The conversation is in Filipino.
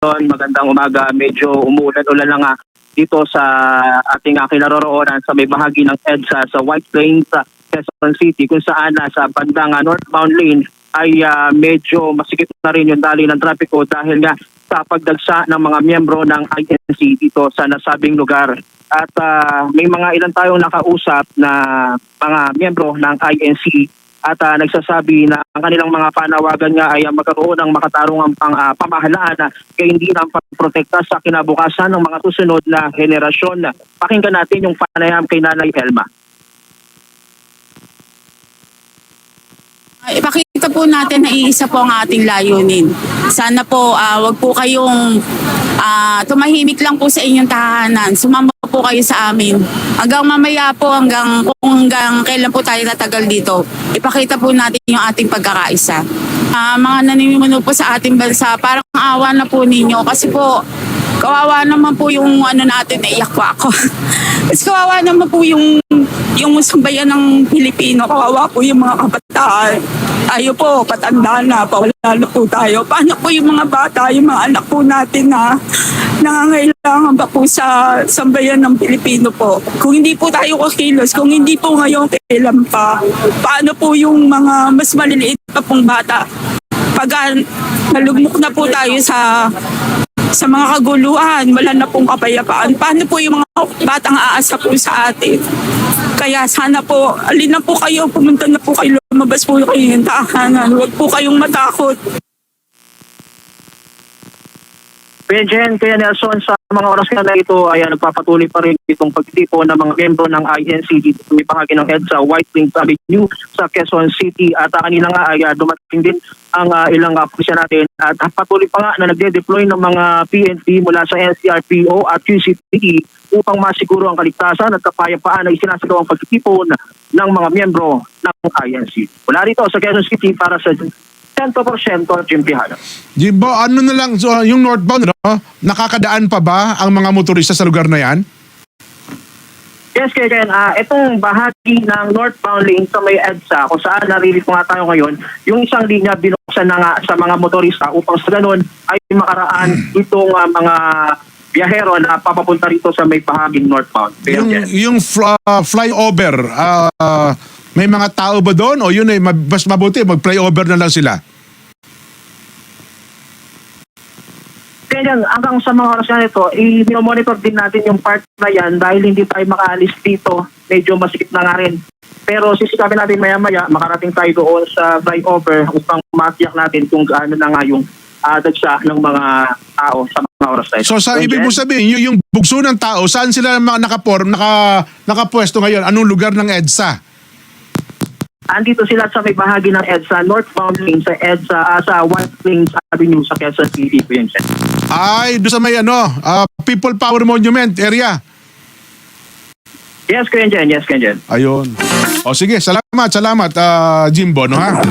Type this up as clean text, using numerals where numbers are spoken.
magandang umaga. Medyo umuulan-ulan na nga dito sa ating kinaroroonan sa may bahagi ng EDSA sa White Plains, Quezon City, kung saan sa bandang northbound lane ay medyo masikip na rin yung daloy ng trapiko dahil nga sa pagdagsa ng mga miyembro ng INC dito sa nasabing lugar. At may mga ilan tayong nakausap na mga miyembro ng INC at nagsasabi na ang kanilang mga panawagan nga ay magkaroon ng makatarungang pamahalaan kaya hindi na pagprotekta sa kinabukasan ng mga susunod na henerasyon. Pakinggan natin yung panayam kay Nanay Elma. Ipakita po natin na iisa po ang ating layunin. Sana po wag po kayong tumahimik lang po sa inyong tahanan. Sumama po kayo sa amin. Hanggang mamaya po, hanggang kailan po tayo tatagal dito. Ipakita po natin yung ating pagkakaisa. Mga naninimuno po sa ating bansa, parang awa na po ninyo kasi po kawawa naman po yung natin, naiyak po ako. Kasi kawawa naman po yung sambayan ng Pilipino, kawawa po yung mga kabataan. Tayo po, patanda na, pawala na po tayo. Paano po yung mga bata, yung mga anak po natin na nangangailangan pa po sa sambayan ng Pilipino po? Kung hindi po tayo kakilos, kung hindi po ngayon kailan pa, paano po yung mga mas maliliit pa pong bata? Pag nalugmok na po tayo sa mga kaguluhan, wala na pong kapayapaan. Paano po yung mga batang aasa po sa atin? Kaya sana po, alin na po kayo, pumunta na po kayo, lumabas po kayo ng tahanan. Huwag po kayong matakot. Benjen, kaya Nelson, sa mga oras na ito ay nagpapatuloy pa rin itong pagtitipon ng mga miyembro ng INC dito sa may bahagi ng EDSA White Plains Avenue sa Quezon City. At kanina nga ay dumating din ang ilang pulisya natin at patuloy pa nga na nagde-deploy ng mga PNP mula sa NCRPO at QCPD upang masiguro ang kaligtasan at kapayapaan na isinasagawang pagtitipon ng mga miyembro ng INC. Mula rito sa Quezon City para sa 100% Jimmy Hana. Jimbo, ano na lang, so, yung northbound, nakakadaan pa ba ang mga motorista sa lugar na yan? Yes, Ken. Itong bahagi ng northbound lane sa may EDSA, kung saan naririto nga tayo ngayon, yung isang linya binuksan na nga sa mga motorista upang sa ganun ay makaraan itong mga biyahero na papapunta rito sa may bahaging northbound. Yung flyover, may mga tao ba doon o yun ay mas mabuti mag-flyover na lang sila? Kaya hanggang sa mga oras na ito, i-monitor din natin yung part na yan dahil hindi tayo makaalis dito. Medyo masikip na nga rin. Pero sisikapin natin maya-maya, makarating tayo doon sa flyover upang matiyak natin kung gaano na nga yung dagsa ng mga tao sa mga oras na ito. So sa ibig mo sabihin, yung bugso ng tao, saan sila nakapwesto ngayon? Anong lugar ng EDSA? Andito sila sa may bahagi ng EDSA, northbound lane sa EDSA, sa White Plains Avenue sa Quezon City. Ay, doon sa may People Power Monument area. Yes, Kuya Jen. Yes, Kuya Jen. Ayun. O sige, salamat, Jimbo, no ha?